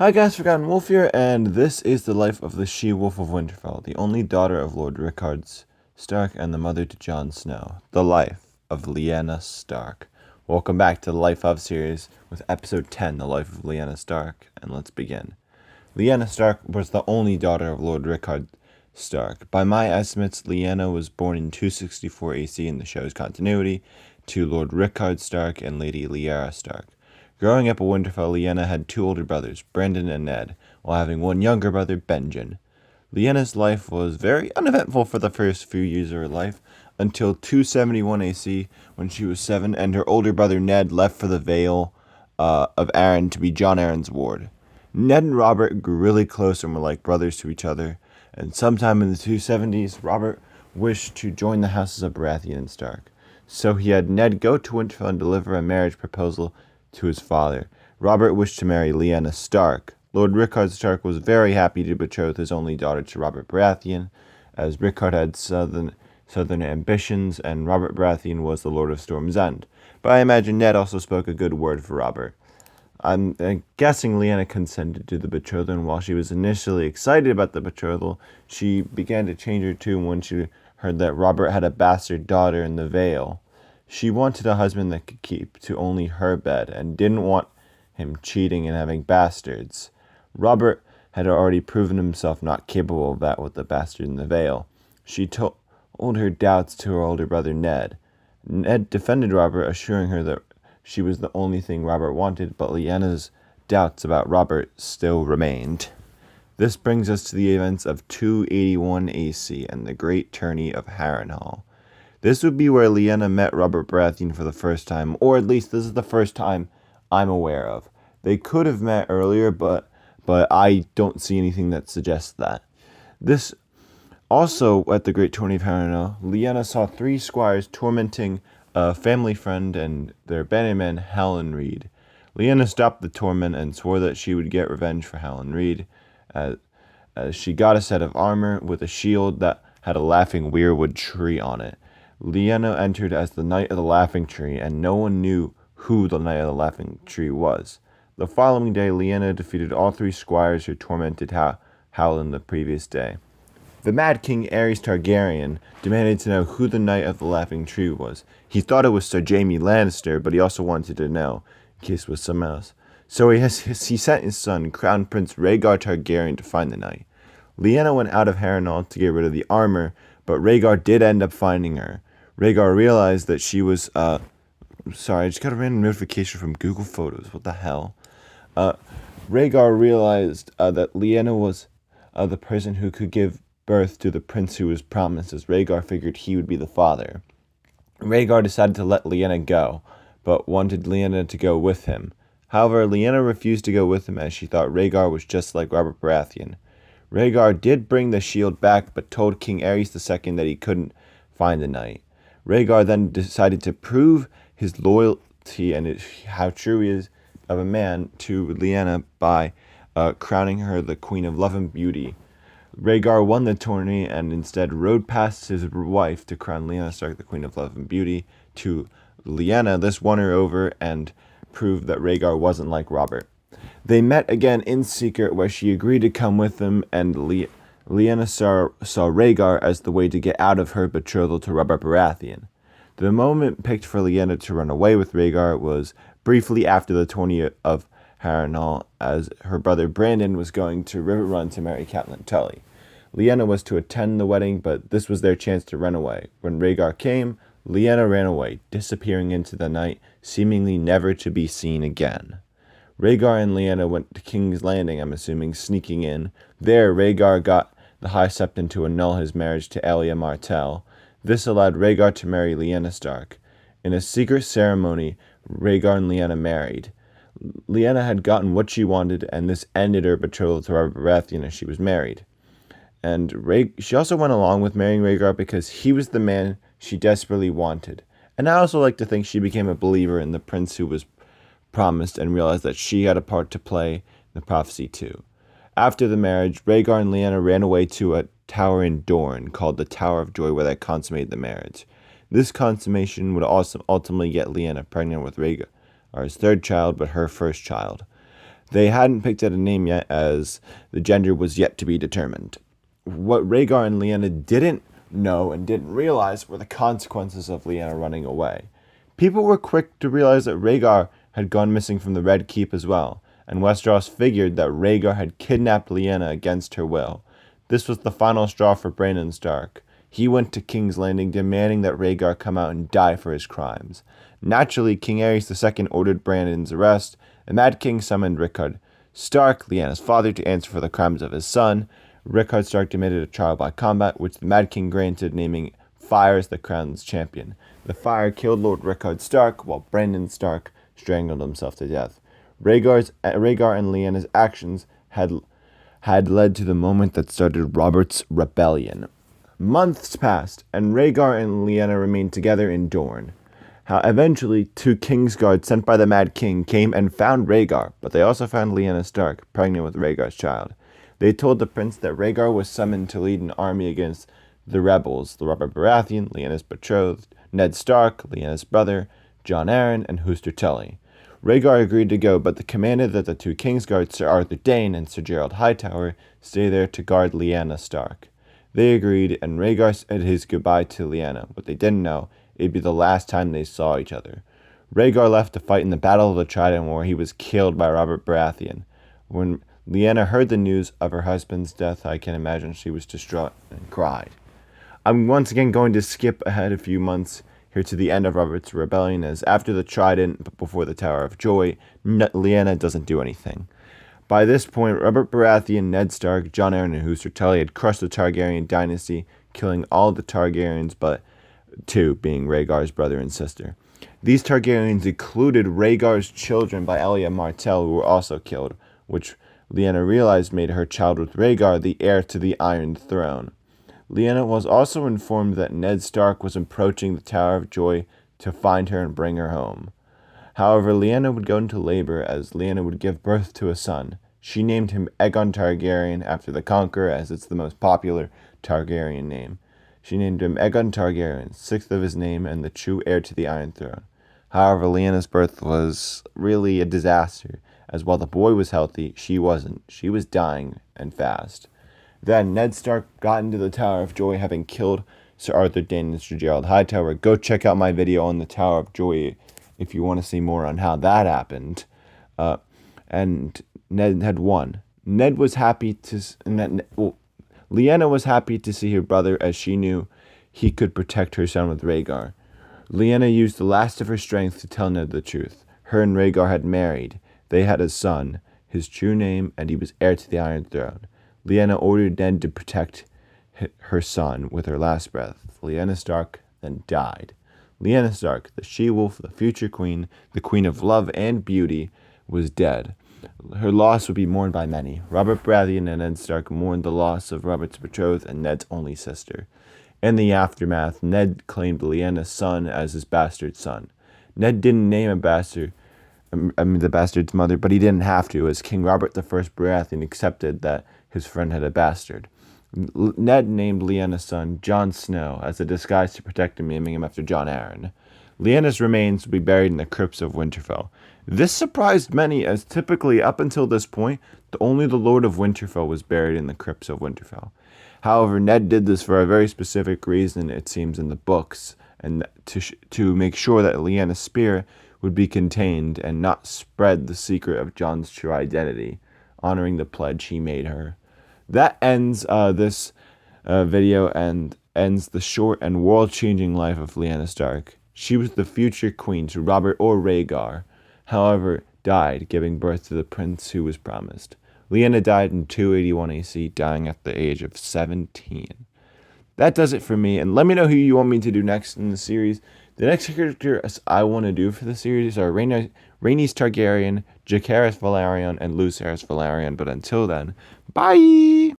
Hi guys, Forgotten Wolf here, and this is the life of the She-Wolf of Winterfell, the only daughter of Lord Rickard Stark and the mother to Jon Snow. The life of Lyanna Stark. Welcome back to the Life of series with episode 10, The Life of Lyanna Stark, and let's begin. Lyanna Stark was the only daughter of Lord Rickard Stark. By my estimates, Lyanna was born in 264 AC in the show's continuity to Lord Rickard Stark and Lady Lyanna Stark. Growing up in Winterfell, Lyanna had two older brothers, Brandon and Ned, while having one younger brother, Benjen. Lyanna's life was very uneventful for the first few years of her life, until 271 AC, when she was 7, and her older brother Ned left for the Vale of Arryn to be Jon Arryn's ward. Ned and Robert grew really close and were like brothers to each other, and sometime in the 270s, Robert wished to join the houses of Baratheon and Stark. So he had Ned go to Winterfell and deliver a marriage proposal to his father. Robert wished to marry Lyanna Stark. Lord Rickard Stark was very happy to betroth his only daughter to Robert Baratheon, as Rickard had southern ambitions, and Robert Baratheon was the Lord of Storm's End. But I imagine Ned also spoke a good word for Robert. I'm guessing Lyanna consented to the betrothal, and while she was initially excited about the betrothal, she began to change her tune when she heard that Robert had a bastard daughter in the Vale. She wanted a husband that could keep to only her bed, and didn't want him cheating and having bastards. Robert had already proven himself not capable of that with the bastard in the Vale. She told her doubts to her older brother Ned. Ned defended Robert, assuring her that she was the only thing Robert wanted, but Lyanna's doubts about Robert still remained. This brings us to the events of 281 AC and the Great Tourney of Harrenhal. This would be where Lyanna met Robert Baratheon for the first time, or at least this is the first time I'm aware of. They could have met earlier, but I don't see anything that suggests that. This also, at the Great Tourney of Harrenhal, Lyanna saw three squires tormenting a family friend and their bannerman, Howland Reed. Lyanna stopped the torment and swore that she would get revenge for Howland Reed, as she got a set of armor with a shield that had a laughing weirwood tree on it. Lyanna entered as the Knight of the Laughing Tree, and no one knew who the Knight of the Laughing Tree was. The following day, Lyanna defeated all three squires who tormented Howland the previous day. The Mad King Aerys Targaryen demanded to know who the Knight of the Laughing Tree was. He thought it was Sir Jaime Lannister, but he also wanted to know, in case it was someone else. So he sent his son, Crown Prince Rhaegar Targaryen, to find the knight. Lyanna went out of Harrenhal to get rid of the armor, but Rhaegar did end up finding her. Rhaegar realized that she was, sorry, I just got a random notification from Google Photos. What the hell? Rhaegar realized that Lyanna was the person who could give birth to the prince who was promised, as Rhaegar figured he would be the father. Rhaegar decided to let Lyanna go, but wanted Lyanna to go with him. However, Lyanna refused to go with him as she thought Rhaegar was just like Robert Baratheon. Rhaegar did bring the shield back, but told King Aerys II that he couldn't find the knight. Rhaegar then decided to prove his loyalty and how true he is of a man to Lyanna by crowning her the Queen of Love and Beauty. Rhaegar won the tourney and instead rode past his wife to crown Lyanna Stark the Queen of Love and Beauty to Lyanna. This won her over and proved that Rhaegar wasn't like Robert. They met again in secret, where she agreed to come with them, and Lyanna saw Rhaegar as the way to get out of her betrothal to Robert Baratheon. The moment picked for Lyanna to run away with Rhaegar was briefly after the tourney of Harrenhal, as her brother Brandon was going to Riverrun to marry Catelyn Tully. Lyanna was to attend the wedding, but this was their chance to run away. When Rhaegar came, Lyanna ran away, disappearing into the night, seemingly never to be seen again. Rhaegar and Lyanna went to King's Landing, I'm assuming, sneaking in. There, Rhaegar got the High Septon to annul his marriage to Elia Martell. This allowed Rhaegar to marry Lyanna Stark. In a secret ceremony, Rhaegar and Lyanna married. Lyanna had gotten what she wanted, and this ended her betrothal to Robert Baratheon as she was married. And she also went along with marrying Rhaegar because he was the man she desperately wanted. And I also like to think she became a believer in the prince who was promised and realized that she had a part to play in the prophecy too. After the marriage, Rhaegar and Lyanna ran away to a tower in Dorne called the Tower of Joy, where they consummated the marriage. This consummation would also ultimately get Lyanna pregnant with Rhaegar's third child, but her first child. They hadn't picked out a name yet, as the gender was yet to be determined. What Rhaegar and Lyanna didn't know and didn't realize were the consequences of Lyanna running away. People were quick to realize that Rhaegar had gone missing from the Red Keep as well, and Westeros figured that Rhaegar had kidnapped Lyanna against her will. This was the final straw for Brandon Stark. He went to King's Landing demanding that Rhaegar come out and die for his crimes. Naturally, King Aerys II ordered Brandon's arrest, and Mad King summoned Rickard Stark, Lyanna's father, to answer for the crimes of his son. Rickard Stark demanded a trial by combat, which the Mad King granted, naming Fire as the crown's champion. The fire killed Lord Rickard Stark, while Brandon Stark strangled himself to death. Rhaegar and Lyanna's actions had led to the moment that started Robert's rebellion. Months passed, and Rhaegar and Lyanna remained together in Dorne. Eventually, 2 Kingsguards sent by the Mad King came and found Rhaegar, but they also found Lyanna Stark, pregnant with Rhaegar's child. They told the prince that Rhaegar was summoned to lead an army against the rebels, the Robert Baratheon, Lyanna's betrothed, Ned Stark, Lyanna's brother, Jon Arryn, and Hoster Tully. Rhaegar agreed to go, but commanded that the 2 Kingsguards, Sir Arthur Dayne and Sir Gerald Hightower, stay there to guard Lyanna Stark. They agreed, and Rhaegar said his goodbye to Lyanna. What they didn't know, it'd be the last time they saw each other. Rhaegar left to fight in the Battle of the Trident, where he was killed by Robert Baratheon. When Lyanna heard the news of her husband's death, I can imagine she was distraught and cried. I'm once again going to skip ahead a few months here to the end of Robert's rebellion, as after the Trident, but before the Tower of Joy, Lyanna doesn't do anything. By this point, Robert Baratheon, Ned Stark, Jon Arryn, and Hoster Tully had crushed the Targaryen dynasty, killing all the Targaryens but 2, being Rhaegar's brother and sister. These Targaryens included Rhaegar's children by Elia Martell, who were also killed, which Lyanna realized made her child with Rhaegar the heir to the Iron Throne. Lyanna was also informed that Ned Stark was approaching the Tower of Joy to find her and bring her home. However, Lyanna would go into labor, as Lyanna would give birth to a son. She named him Aegon Targaryen after the Conqueror, as it's the most popular Targaryen name. She named him Aegon Targaryen, 6th of his name and the true heir to the Iron Throne. However, Lyanna's birth was really a disaster, as while the boy was healthy, she wasn't. She was dying, and fast. Then Ned Stark got into the Tower of Joy, having killed Sir Arthur Dayne and Sir Gerald Hightower. Go check out my video on the Tower of Joy if you want to see more on how that happened. And Ned had won. Ned was happy to... Lyanna was happy to see her brother, as she knew he could protect her son with Rhaegar. Lyanna used the last of her strength to tell Ned the truth. Her and Rhaegar had married. They had a son, his true name, and he was heir to the Iron Throne. Lyanna ordered Ned to protect her son with her last breath. Lyanna Stark then died. Lyanna Stark, the she-wolf, the future queen, the queen of love and beauty, was dead. Her loss would be mourned by many. Robert Baratheon and Ned Stark mourned the loss of Robert's betrothed and Ned's only sister. In the aftermath, Ned claimed Lyanna's son as his bastard son. Ned didn't name the bastard's mother, but he didn't have to, as King Robert I Baratheon accepted that his friend had a bastard. Ned named Lyanna's son Jon Snow as a disguise to protect him, naming him after Jon Arryn. Lyanna's remains would be buried in the crypts of Winterfell. This surprised many, as typically up until this point, only the Lord of Winterfell was buried in the crypts of Winterfell. However, Ned did this for a very specific reason, it seems, in the books, and to make sure that Lyanna's spirit would be contained and not spread the secret of Jon's true identity, honoring the pledge he made her. That ends this video and ends the short and world-changing life of Lyanna Stark. She was the future queen to Robert or Rhaegar, however, died giving birth to the prince who was promised. Lyanna died in 281 AC, dying at the age of 17. That does it for me, and let me know who you want me to do next in the series. The next characters I want to do for the series are Rhaenys Targaryen, Jacaerys Velaryon, and Lucerys Velaryon, but until then, bye!